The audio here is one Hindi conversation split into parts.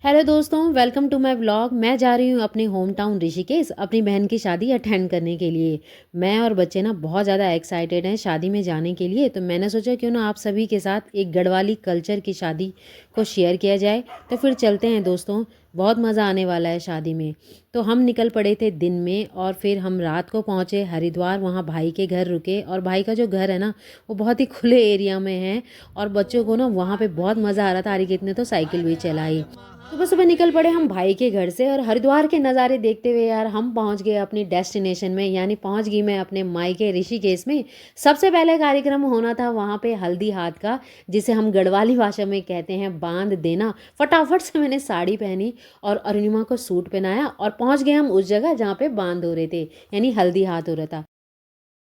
हेलो दोस्तों, वेलकम टू माय व्लॉग। मैं जा रही हूँ अपने होम टाउन ऋषिकेश अपनी बहन की शादी अटेंड करने के लिए। मैं और बच्चे ना बहुत ज़्यादा एक्साइटेड हैं शादी में जाने के लिए। तो मैंने सोचा क्यों ना आप सभी के साथ एक गढ़वाली कल्चर की शादी को शेयर किया जाए। तो फिर चलते हैं दोस्तों, बहुत मज़ा आने वाला है शादी में। तो हम निकल पड़े थे दिन में और फिर हम रात को पहुँचे हरिद्वार। वहाँ भाई के घर रुके और भाई का जो घर है ना वो बहुत ही खुले एरिया में है। और बच्चों को ना वहाँ पे बहुत मज़ा आ रहा था। आरिकित ने तो साइकिल भी चलाई। सुबह सुबह निकल पड़े हम भाई के घर से और हरिद्वार के नज़ारे देखते हुए यार हम पहुंच गए अपनी डेस्टिनेशन में, यानी पहुंच गई मैं अपने मायके ऋषिकेश में। सबसे पहले कार्यक्रम होना था वहां पे हल्दी हाथ का, जिसे हम गढ़वाली भाषा में कहते हैं बांध देना। फटाफट से मैंने साड़ी पहनी और अरुणिमा को सूट पहनाया और पहुंच गए हम उस जगह जहाँ पे बांध हो रहे थे, यानी हल्दी हाथ हो रहा था।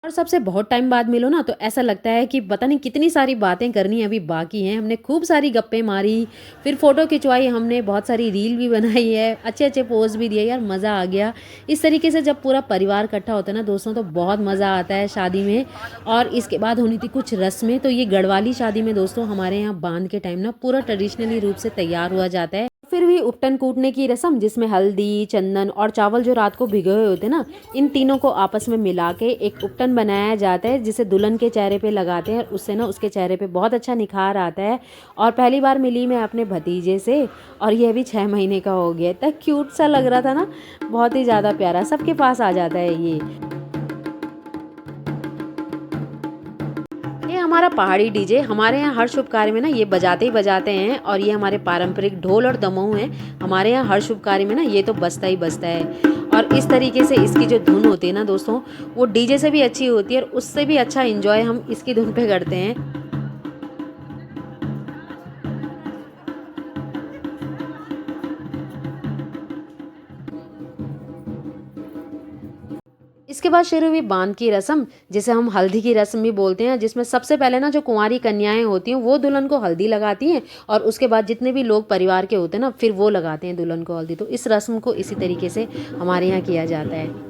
और सबसे बहुत टाइम बाद मिलो ना तो ऐसा लगता है कि पता नहीं कितनी सारी बातें करनी अभी बाकी हैं। हमने खूब सारी गप्पे मारी, फिर फ़ोटो खिंचवाई, हमने बहुत सारी रील भी बनाई है, अच्छे अच्छे पोज भी दिए। यार मज़ा आ गया। इस तरीके से जब पूरा परिवार इकट्ठा होता है ना दोस्तों, तो बहुत मज़ा आता है शादी में। और इसके बाद होनी थी कुछ रस्में। तो ये गढ़वाली शादी में दोस्तों हमारे यहाँ बांध के टाइम ना पूरा ट्रेडिशनली रूप से तैयार हुआ जाता है। फिर भी उपटन कूटने की रस्म, जिसमें हल्दी, चंदन और चावल जो रात को भिगोए होते हैं ना, इन तीनों को आपस में मिला के एक उपटन बनाया जाता है, जिसे दुल्हन के चेहरे पे लगाते हैं। उससे ना उसके चेहरे पे बहुत अच्छा निखार आता है। और पहली बार मिली मैं अपने भतीजे से, और यह भी 6 महीने का हो गया। इतना क्यूट सा लग रहा था ना, बहुत ही ज़्यादा प्यारा। सबके पास आ जाता है ये हमारा पहाड़ी डीजे। हमारे यहाँ हर शुभ कार्य में ना ये बजाते ही बजाते हैं। और ये हमारे पारंपरिक ढोल और दमऊ हैं। हमारे यहाँ हर शुभ कार्य में ना ये तो बजता ही बजता है। और इस तरीके से इसकी जो धुन होती है ना दोस्तों, वो डीजे से भी अच्छी होती है और उससे भी अच्छा इंजॉय हम इसकी धुन पे करते हैं। इसके बाद शुरू हुई बांध की रस्म, जिसे हम हल्दी की रस्म भी बोलते हैं, जिसमें सबसे पहले ना जो कुंवारी कन्याएं होती हैं वो दुल्हन को हल्दी लगाती हैं। और उसके बाद जितने भी लोग परिवार के होते हैं ना, फिर वो लगाते हैं दुल्हन को हल्दी। तो इस रस्म को इसी तरीके से हमारे यहाँ किया जाता है।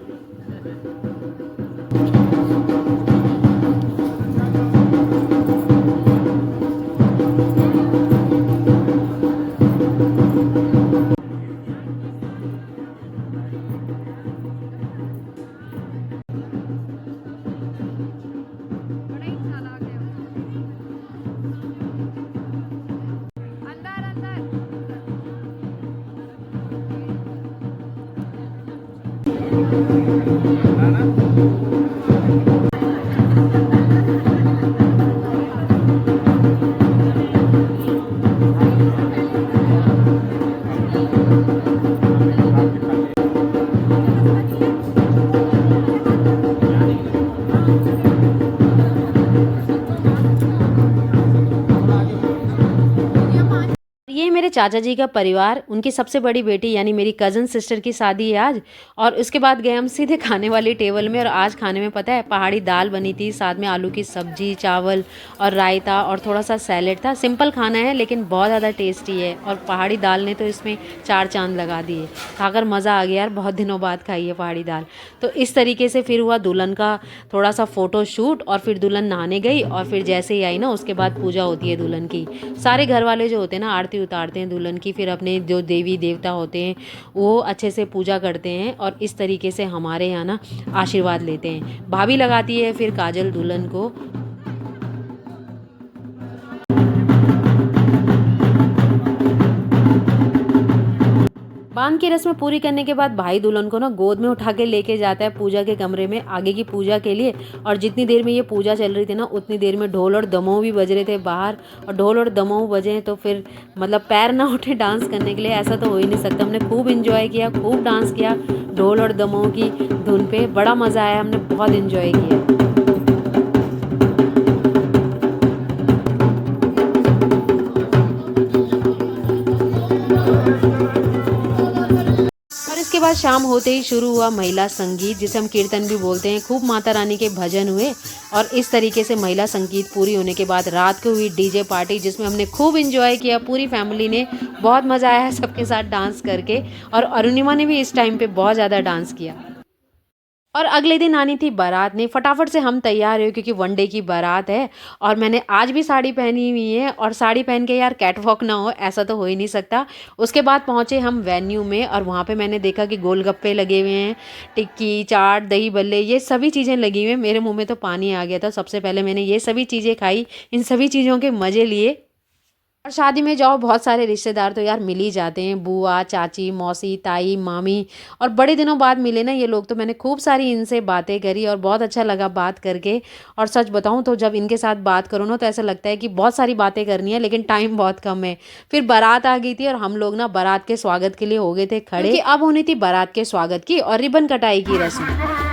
ये मेरे चाचा जी का परिवार, उनकी सबसे बड़ी बेटी यानी मेरी कज़न सिस्टर की शादी है आज। और उसके बाद गए हम सीधे खाने वाली टेबल में। और आज खाने में पता है पहाड़ी दाल बनी थी, साथ में आलू की सब्जी, चावल और रायता और थोड़ा सा सैलेड था। सिंपल खाना है लेकिन बहुत ज़्यादा टेस्टी है। और पहाड़ी दाल ने तो इसमें चार चांद लगा दिए। खाकर मज़ा आ गया यार, बहुत दिनों बाद खाई है पहाड़ी दाल। तो इस तरीके से फिर हुआ दुल्हन का थोड़ा सा फ़ोटो शूट। और फिर दुल्हन नहाने गई और फिर जैसे ही आई ना उसके बाद पूजा होती है दुल्हन की। सारे घर वाले जो होते हैं ना आरती उतारते हैं दुल्हन की, फिर अपने जो देवी देवता होते हैं वो अच्छे से पूजा करते हैं। और इस तरीके से हमारे यहाँ ना आशीर्वाद लेते हैं। भाभी लगाती है फिर काजल दुल्हन को। बांध की रस्म पूरी करने के बाद भाई दुल्हन को ना गोद में उठा के लेके जाता है पूजा के कमरे में आगे की पूजा के लिए। और जितनी देर में ये पूजा चल रही थी ना उतनी देर में ढोल और दमोह भी बज रहे थे बाहर। और ढोल और दमोह बजे तो फिर मतलब पैर ना उठे डांस करने के लिए, ऐसा तो हो ही नहीं सकता। हमने खूब इंजॉय किया, खूब डांस किया ढोल और दमोह की धुन पे। बड़ा मज़ा आया, हमने बहुत इंजॉय किया। और इसके बाद शाम होते ही शुरू हुआ महिला संगीत, जिसे हम कीर्तन भी बोलते हैं। खूब माता रानी के भजन हुए। और इस तरीके से महिला संगीत पूरी होने के बाद रात को हुई डीजे पार्टी, जिसमें हमने खूब एंजॉय किया। पूरी फैमिली ने बहुत मज़ा आया सबके साथ डांस करके। और अरुणिमा ने भी इस टाइम पे बहुत ज़्यादा डांस किया। और अगले दिन आनी थी बारात। ने फटाफट से हम तैयार हुए क्योंकि वन डे की बारात है और मैंने आज भी साड़ी पहनी हुई है और साड़ी पहन के यार कैटवॉक ना हो ऐसा तो हो ही नहीं सकता। उसके बाद पहुंचे हम वेन्यू में और वहाँ पे मैंने देखा कि गोलगप्पे लगे हुए हैं, टिक्की, चाट, दही बल्ले, ये सभी चीज़ें लगी हुई हैं। मेरे मुंह में तो पानी आ गया था। सबसे पहले मैंने ये सभी चीज़ें खाई, इन सभी चीज़ों के मज़े लिए। और शादी में जाओ बहुत सारे रिश्तेदार तो यार मिल ही जाते हैं, बुआ, चाची, मौसी, ताई, मामी। और बड़े दिनों बाद मिले ना ये लोग, तो मैंने खूब सारी इनसे बातें करी और बहुत अच्छा लगा बात करके। और सच बताऊं तो जब इनके साथ बात करो ना तो ऐसा लगता है कि बहुत सारी बातें करनी है लेकिन टाइम बहुत कम है। फिर बारात आ गई थी और हम लोग ना बारात के स्वागत के लिए हो गए थे खड़े, क्योंकि अब होनी थी बारात के स्वागत की और रिबन कटाई की रस्म।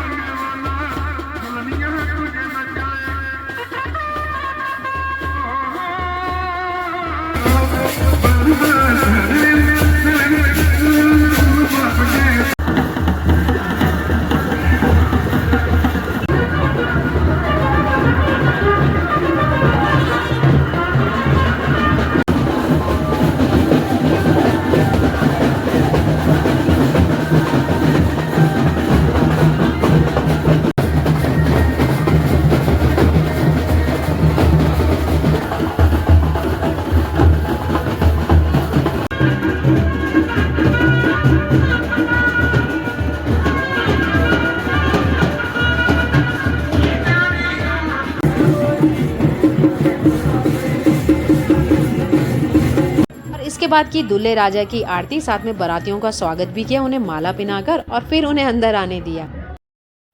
और इसके बाद की दूल्हे राजा की आरती, साथ में बारातियों का स्वागत भी किया, उन्हें माला पहनाकर और फिर उन्हें अंदर आने दिया।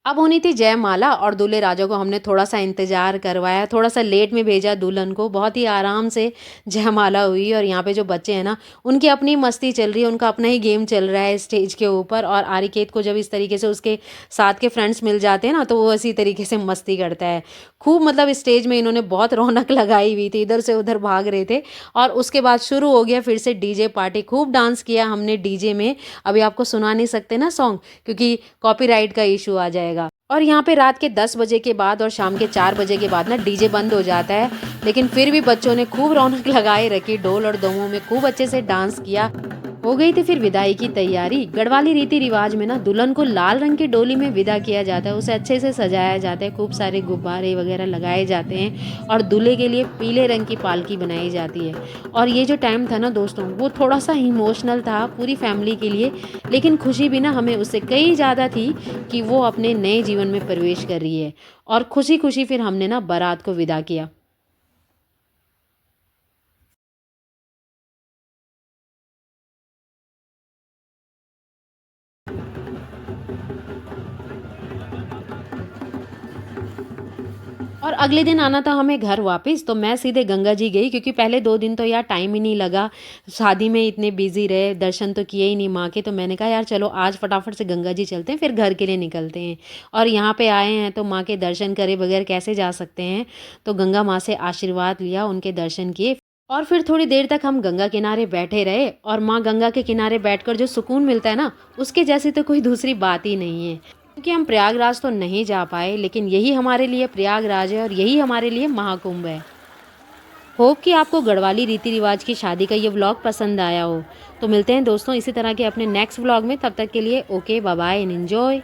अब होनी थी जयमाला और दूल्हे राजा को हमने थोड़ा सा इंतजार करवाया, थोड़ा सा लेट में भेजा दुल्हन को। बहुत ही आराम से जयमाला हुई और यहाँ पे जो बच्चे हैं ना उनकी अपनी मस्ती चल रही है, उनका अपना ही गेम चल रहा है स्टेज के ऊपर। और आरिकेत को जब इस तरीके से उसके साथ के फ्रेंड्स मिल जाते हैं ना तो वो इसी तरीके से मस्ती करता है खूब। मतलब स्टेज में इन्होंने बहुत रौनक लगाई हुई थी, इधर से उधर भाग रहे थे। और उसके बाद शुरू हो गया फिर से डीजे पार्टी, खूब डांस किया हमने डीजे में। अभी आपको सुना नहीं सकते ना सॉन्ग क्योंकि कॉपीराइट का इशू आ जाएगा। और यहाँ पे रात के 10 बजे के बाद और शाम के 4 बजे के बाद ना डीजे बंद हो जाता है, लेकिन फिर भी बच्चों ने खूब रौनक लगाए रखी, ढोल और दमों में खूब अच्छे से डांस किया। हो गई थी फिर विदाई की तैयारी। गढ़वाली रीति रिवाज में ना दुल्हन को लाल रंग की डोली में विदा किया जाता है, उसे अच्छे से सजाया जाता है, खूब सारे गुब्बारे वगैरह लगाए जाते हैं और दूल्हे के लिए पीले रंग की पालकी बनाई जाती है। और ये जो टाइम था ना दोस्तों वो थोड़ा सा इमोशनल था पूरी फैमिली के लिए, लेकिन खुशी भी ना हमें उससे कई ज़्यादा थी कि वो अपने नए जीवन में प्रवेश कर रही है। और खुशी खुशी फिर हमने ना बारात को विदा किया। और अगले दिन आना था हमें घर वापस, तो मैं सीधे गंगा जी गई क्योंकि पहले 2 दिन तो यार टाइम ही नहीं लगा, शादी में इतने बिजी रहे, दर्शन तो किए ही नहीं माँ के। तो मैंने कहा यार चलो आज फटाफट से गंगा जी चलते हैं फिर घर के लिए निकलते हैं। और यहाँ पे आए हैं तो माँ के दर्शन करे बगैर कैसे जा सकते हैं। तो गंगा माँ से आशीर्वाद लिया, उनके दर्शन किए और फिर थोड़ी देर तक हम गंगा किनारे बैठे रहे। और माँ गंगा के किनारे बैठकर जो सुकून मिलता है ना उसके जैसी तो कोई दूसरी बात ही नहीं है। क्योंकि हम प्रयागराज तो नहीं जा पाए लेकिन यही हमारे लिए प्रयागराज है और यही हमारे लिए महाकुंभ है। होप कि आपको गढ़वाली रीति रिवाज की शादी का ये व्लॉग पसंद आया हो। तो मिलते हैं दोस्तों इसी तरह के अपने नेक्स्ट व्लॉग में, तब तक के लिए okay bye bye and enjoy.